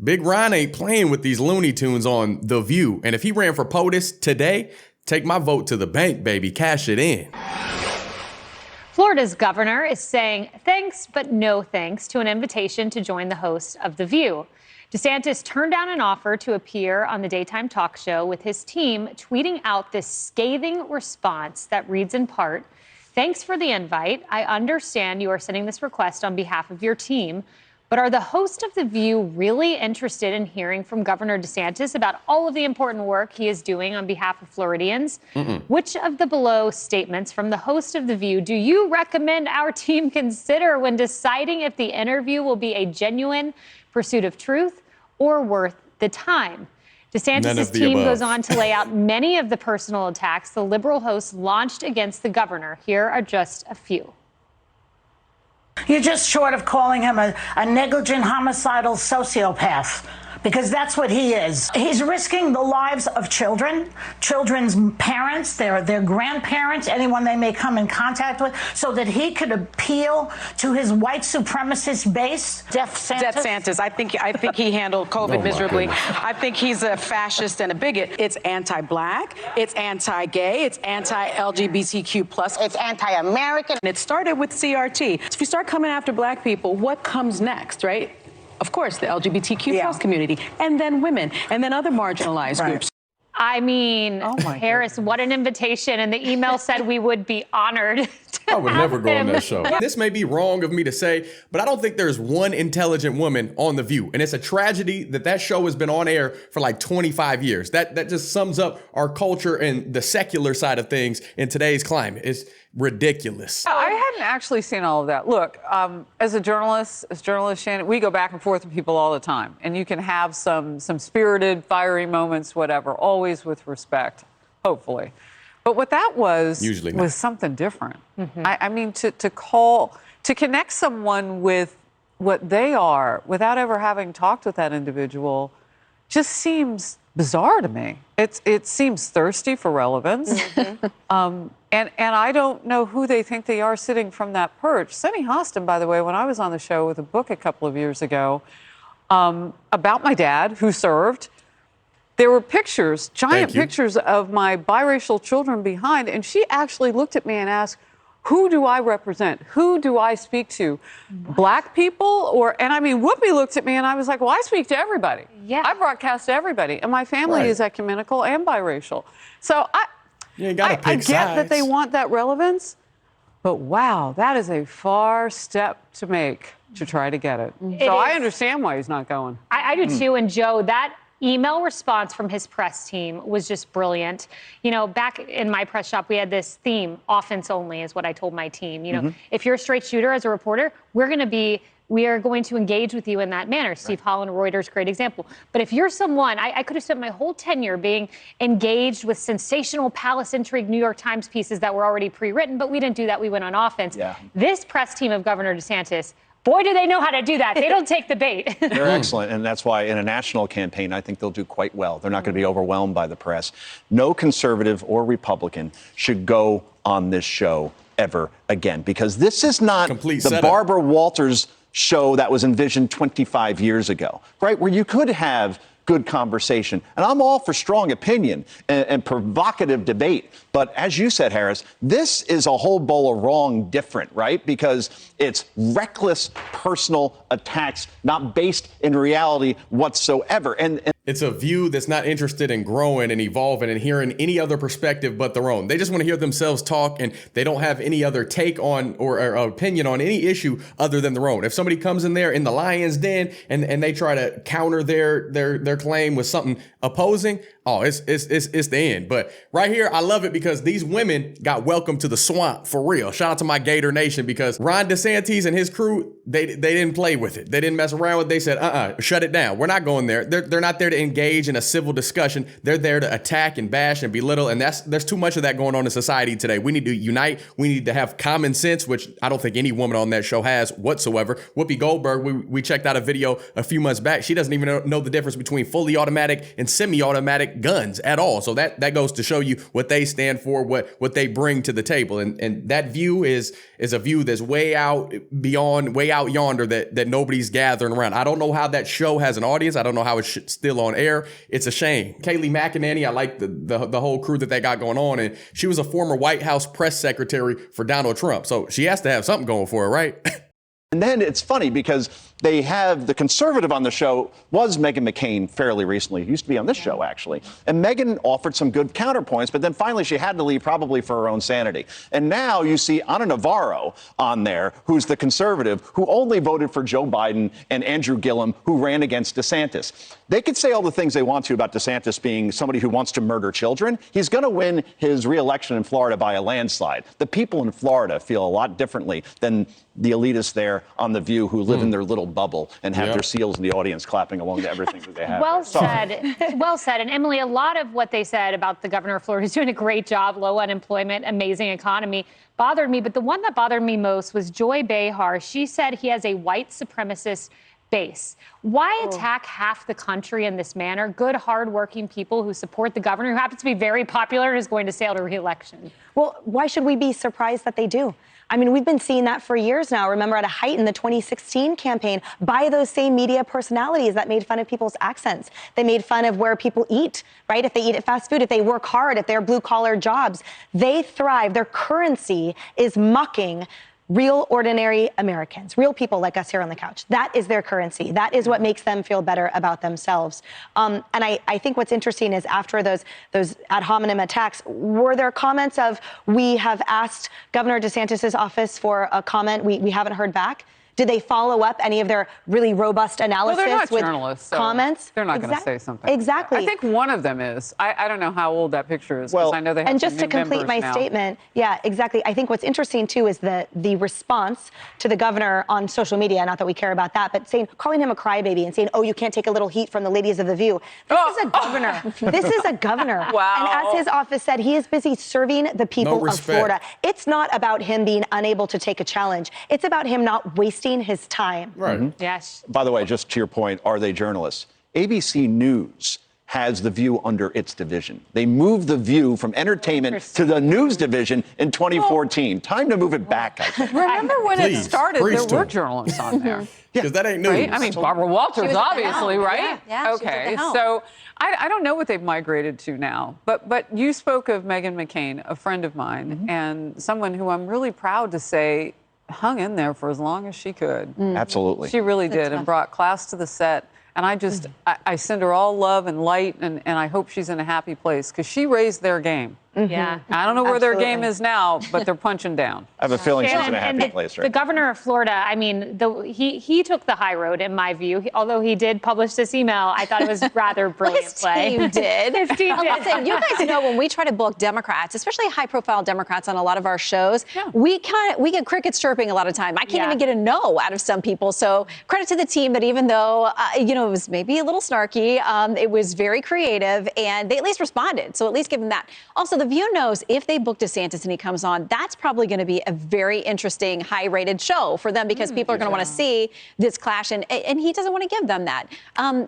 Big Ron ain't playing with these Looney Tunes on The View. And if he ran for POTUS today, take my vote to the bank, baby. Cash it in. Florida's governor is saying thanks, but no thanks to an invitation to join the host of The View. DeSantis turned down an offer to appear on the daytime talk show, with his team tweeting out this scathing response that reads in part, "Thanks for the invite. I understand you are sending this request on behalf of your team. But are the hosts of The View really interested in hearing from Governor DeSantis about all of the important work he is doing on behalf of Floridians? Which of the below statements from the host of The View do you recommend our team consider when deciding if the interview will be a genuine pursuit of truth or worth the time?" DeSantis' team goes on to lay out many of the personal attacks the liberal host launched against the governor. Here are just a few. You're just short of calling him a negligent, homicidal sociopath, because that's what he is. He's risking the lives of children, children's parents, their grandparents, anyone they may come in contact with, so that he could appeal to his white supremacist base. DeSantis, I think he handled COVID miserably. I think he's a fascist and a bigot. It's anti-black, it's anti-gay, it's anti-LGBTQ+, it's anti-American. And it started with CRT. So if you start coming after black people, what comes next, right? Of course, the LGBTQ plus community, and then women, and then other marginalized groups. I mean, Harris, what an invitation. And the email said we would be honored. I would never go on that show. This may be wrong of me to say, but I don't think there's one intelligent woman on The View. And it's a tragedy that that show has been on air for like 25 years. That just sums up our culture and the secular side of things in today's climate. It's ridiculous. I hadn't actually seen all of that. Look, as journalists, Shannon, we go back and forth with people all the time. And you can have some spirited, fiery moments, whatever, always with respect, hopefully. But what that was something different. I mean, to connect someone with what they are without ever having talked with that individual just seems bizarre to me. It seems thirsty for relevance. And I don't know who they think they are sitting from that perch. Sunny Hostin, by the way, when I was on the show with a book a couple of years ago about my dad who served, there were pictures, giant pictures of my biracial children behind, and she actually looked at me and asked, who do I represent? Who do I speak to? Black people? And I mean, Whoopi looked at me and I was like, well, I speak to everybody. Yeah. I broadcast to everybody. And my family is ecumenical and biracial. So I get that they want that relevance, but wow, that is a far step to make to try to get it. So I understand why he's not going. I do too. And Joe, that email response from his press team was just brilliant. You know, back in my press shop, we had this theme, offense only is what I told my team. You know, if you're a straight shooter as a reporter, we are going to engage with you in that manner. Steve Holland, Reuters, great example. But if you're someone, I could have spent my whole tenure being engaged with sensational palace intrigue New York Times pieces that were already pre-written, but we didn't do that. We went on offense. This press team of Governor DeSantis, boy, do they know how to do that. They don't take the bait. They're excellent, and that's why in a national campaign, I think they'll do quite well. They're not going to be overwhelmed by the press. No conservative or Republican should go on this show ever again, because this is not the Barbara Walters show that was envisioned 25 years ago, right, where you could have good conversation. And I'm all for strong opinion and provocative debate. But as you said, Harris, this is a whole bowl of wrong different, right? Because it's reckless personal attacks, not based in reality whatsoever. And it's a view that's not interested in growing and evolving and hearing any other perspective but their own. They just want to hear themselves talk, and they don't have any other take on or opinion on any issue other than their own. If somebody comes in there in the lion's den and they try to counter their claim with something opposing, it's the end. But right here, I love it because these women got welcomed to the swamp for real. Shout out to my Gator Nation, because Ron DeSantis and his crew, they didn't play with it. They didn't mess around with it. They said, shut it down. We're not going there. They're not there to engage in a civil discussion. They're there to attack and bash and belittle. And there's too much of that going on in society today. We need to unite. We need to have common sense, which I don't think any woman on that show has whatsoever. Whoopi Goldberg, we checked out a video a few months back. She doesn't even know the difference between fully automatic and semi-automatic like guns at all. So that goes to show you what they stand for, what they bring to the table. And that view is a view that's way out yonder that nobody's gathering around. I don't know how that show has an audience. I don't know how it's still on air. It's a shame. Kayleigh McEnany, I like the whole crew that they got going on. And she was a former White House press secretary for Donald Trump. So she has to have something going for her, right? And then it's funny because they have the conservative on the show was Meghan McCain fairly recently. Used to be on this show, actually. And Meghan offered some good counterpoints, but then finally she had to leave probably for her own sanity. And now you see Ana Navarro on there, who's the conservative, who only voted for Joe Biden and Andrew Gillum, who ran against DeSantis. They could say all the things they want to about DeSantis being somebody who wants to murder children. He's going to win his re-election in Florida by a landslide. The people in Florida feel a lot differently than the elitists there on The View who live in their little bubble and have their seals in the audience clapping along to everything that they have. Well said. Well said. And Emily, a lot of what they said about the governor of Florida, who's doing a great job, low unemployment, amazing economy, bothered me. But the one that bothered me most was Joy Behar. She said he has a white supremacist base. Why attack half the country in this manner? Good, hardworking people who support the governor, who happens to be very popular and is going to sail to re-election. Well, why should we be surprised that they do? I mean, we've been seeing that for years now. Remember, at a height in the 2016 campaign, by those same media personalities that made fun of people's accents. They made fun of where people eat, right? If they eat at fast food, if they work hard, if they're blue-collar jobs, they thrive. Their currency is mocking real, ordinary Americans, real people like us here on the couch. That is their currency. That is what makes them feel better about themselves. And I think what's interesting is after those ad hominem attacks, were there comments of, we have asked Governor DeSantis' office for a comment, we haven't heard back? Did they follow up any of their really robust analysis Well, they're not with journalists, so comments? They're not going to say something. Exactly. I think one of them is. I don't know how old that picture is, because I know they have and some just to new complete my members now. statement, yeah, exactly. I think what's interesting too is the response to the governor on social media. Not that we care about that, but calling him a crybaby and saying, "Oh, you can't take a little heat from the ladies of The View." This is a governor. This is a governor. Wow. And as his office said, he is busy serving the people of Florida. It's not about him being unable to take a challenge. It's about him not wasting his time. Right. Yes. By the way, just to your point, are they journalists? ABC News has The View under its division. They moved The View from entertainment to the news division in 2014. Time to move it back, I think. Remember when Please, it started, preach there to were 'em. journalists on there. Because that ain't news. Right? I mean, Barbara Walters, was at the obviously, helm. right? Yeah, she was at the Okay, helm. so I don't know what they've migrated to now, but you spoke of Meghan McCain, a friend of mine, and someone who I'm really proud to say hung in there for as long as she could. Absolutely. She really did, and brought class to the set. And I send her all love and light, and I hope she's in a happy place, because she raised their game. Yeah. I don't know where their game Absolutely. is now, but they're punching down. I have a feeling she's in a And happy place, the right? governor of Florida, I mean, he took the high road, in my view. Although he did publish this email, I thought it was rather brilliant His play. team did. His team did. Listen, you guys know when we try to book Democrats, especially high-profile Democrats on a lot of our shows, we get crickets chirping a lot of time. I can't even get a no out of some people. So credit to the team that even though it was maybe a little snarky, it was very creative, and they at least responded. So at least give them that. Also, The View knows if they book DeSantis and he comes on, that's probably going to be a very interesting, high-rated show for them, because people are going to want to see this clash, and he doesn't want to give them that.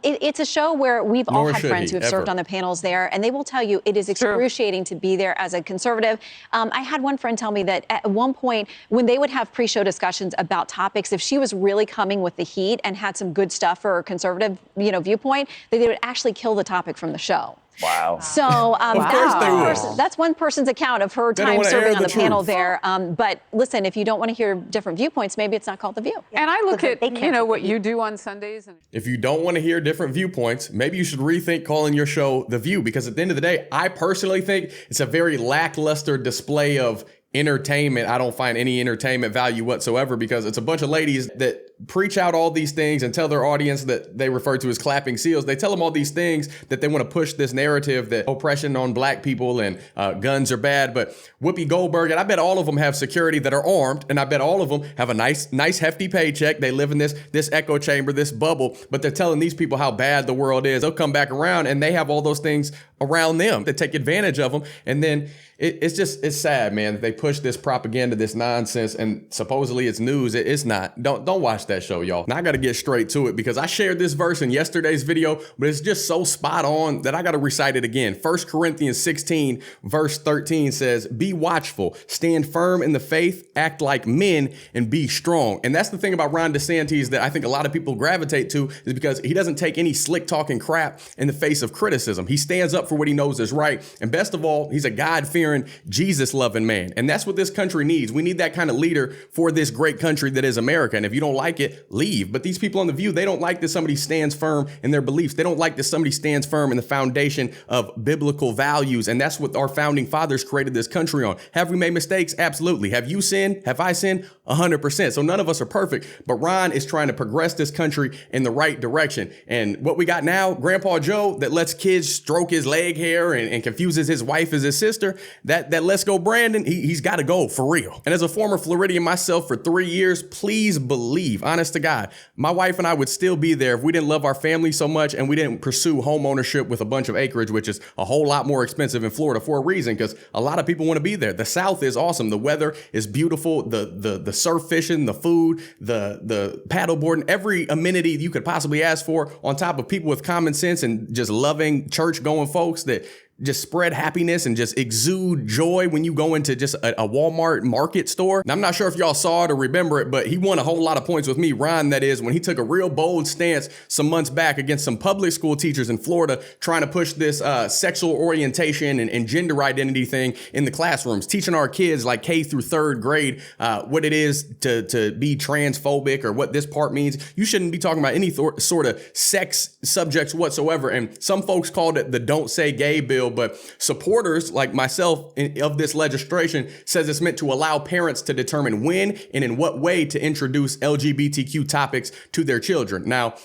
It's a show where we've all Nor had should friends he, who have served ever. on the panels there, and they will tell you it is excruciating to be there as a conservative. I had one friend tell me that at one point, when they would have pre-show discussions about topics, if she was really coming with the heat and had some good stuff for her conservative, viewpoint, that they would actually kill the topic from the show. Wow. So course they would. that's one person's account of her They don't time wanna serving air on the the panel truth. there. But listen, if you don't want to hear different viewpoints, maybe it's not called The View. And I look Listen, at, they can't what you do on Sundays. And If you don't want to hear different viewpoints, maybe you should rethink calling your show The View, because at the end of the day, I personally think it's a very lackluster display of entertainment. I don't find any entertainment value whatsoever, because it's a bunch of ladies that preach out all these things and tell their audience that they refer to as clapping seals. They tell them all these things that they want to push this narrative that oppression on black people and guns are bad. But Whoopi Goldberg, and I bet all of them have security that are armed, and I bet all of them have a nice hefty paycheck. They live in this echo chamber, this bubble, but they're telling these people how bad the world is. They'll come back around and they have all those things around them that take advantage of them. And then it's sad, man. They push this propaganda, this nonsense, and supposedly it's news. It's not. Don't watch that show, y'all. Now I got to get straight to it because I shared this verse in yesterday's video, but it's just so spot on that I got to recite it again. 1 Corinthians 16 verse 13 says, "Be watchful, stand firm in the faith, act like men, and be strong." And that's the thing about Ron DeSantis that I think a lot of people gravitate to, is because he doesn't take any slick talking crap in the face of criticism. He stands up for what he knows is right. And best of all, he's a God-fearing, Jesus-loving man. And that's what this country needs. We need that kind of leader for this great country that is America. And if you don't like it, leave. But these people on The View, they don't like that somebody stands firm in their beliefs. They don't like that somebody stands firm in the foundation of biblical values. And that's what our founding fathers created this country on. Have we made mistakes? Absolutely. Have you sinned? Have I sinned? 100%. So none of us are perfect. But Ron is trying to progress this country in the right direction. And what we got now, Grandpa Joe that lets kids stroke his leg hair and confuses his wife as his sister, that Let's Go Brandon, he's got to go for real. And as a former Floridian myself for 3 years, please believe, honest to God, my wife and I would still be there if we didn't love our family so much and we didn't pursue home ownership with a bunch of acreage, which is a whole lot more expensive in Florida for a reason, because a lot of people want to be there. The South is awesome. The weather is beautiful. The surf fishing, the food, the paddle boarding, every amenity you could possibly ask for, on top of people with common sense and just loving church going folks that just spread happiness and just exude joy when you go into just a Walmart market store. Now, I'm not sure if y'all saw it or remember it, but he won a whole lot of points with me, Ron, that is, when he took a real bold stance some months back against some public school teachers in Florida trying to push this sexual orientation and gender identity thing in the classrooms, teaching our kids like K through 3rd grade what it is to be transphobic or what this part means. You shouldn't be talking about any sort of sex subjects whatsoever. And some folks called it the Don't Say Gay bill. But supporters like myself of this legislation says it's meant to allow parents to determine when and in what way to introduce LGBTQ topics to their children. Now,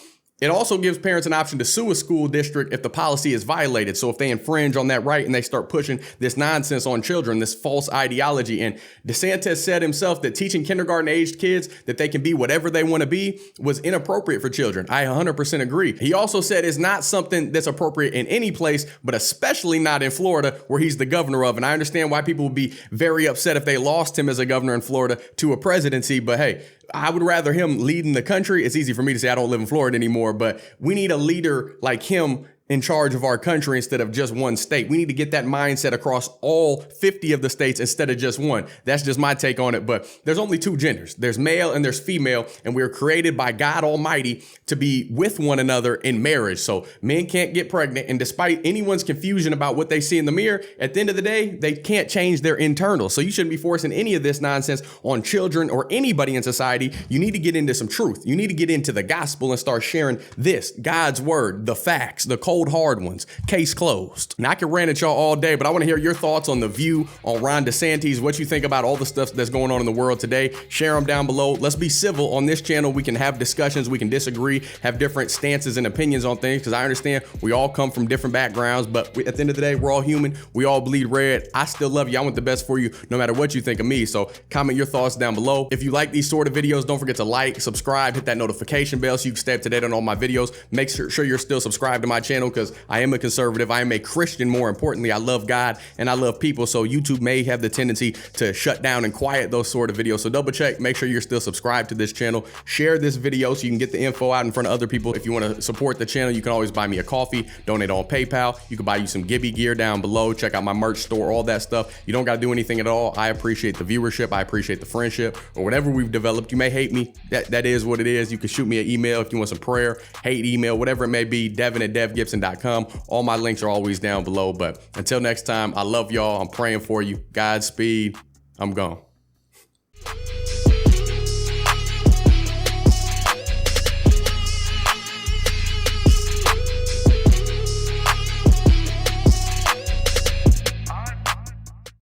it also gives parents an option to sue a school district if the policy is violated. So if they infringe on that right and they start pushing this nonsense on children, this false ideology. And DeSantis said himself that teaching kindergarten-aged kids that they can be whatever they want to be was inappropriate for children. I 100% agree. He also said it's not something that's appropriate in any place, but especially not in Florida, where he's the governor of. And I understand why people would be very upset if they lost him as a governor in Florida to a presidency. But hey, I would rather him leading the country. It's easy for me to say I don't live in Florida anymore, but we need a leader like him in charge of our country instead of just one state. We need to get that mindset across all 50 of the states instead of just one. That's just my take on it. But there's only 2 genders. There's male and there's female. And we're created by God Almighty to be with one another in marriage. So men can't get pregnant. And despite anyone's confusion about what they see in the mirror, at the end of the day, they can't change their internal. So you shouldn't be forcing any of this nonsense on children or anybody in society. You need to get into some truth. You need to get into the gospel and start sharing this, God's word, the facts, the cold hard ones. Case closed. Now, I can rant at y'all all day, but I want to hear your thoughts on The View, on Ron DeSantis, what you think about all the stuff that's going on in the world today. Share them down below. Let's be civil on this channel. We can have discussions. We can disagree, have different stances and opinions on things, because I understand we all come from different backgrounds, but at the end of the day, we're all human. We all bleed red. I still love you. I want the best for you, no matter what you think of me. So comment your thoughts down below. If you like these sort of videos, don't forget to like, subscribe, hit that notification bell so you can stay up to date on all my videos. Make sure you're still subscribed to my channel, because I am a conservative. I am a Christian. More importantly, I love God and I love people. So YouTube may have the tendency to shut down and quiet those sort of videos. So double check, make sure you're still subscribed to this channel. Share this video so you can get the info out in front of other people. If you want to support the channel, you can always buy me a coffee, donate on PayPal. You can buy you some Gibby gear down below. Check out my merch store, all that stuff. You don't got to do anything at all. I appreciate the viewership. I appreciate the friendship, or whatever we've developed. You may hate me. That is what it is. You can shoot me an email if you want some prayer, hate email, whatever it may be. Devin at dgibson.com. All my links are always down below. But until next time, I love y'all. I'm praying for you. Godspeed. I'm gone.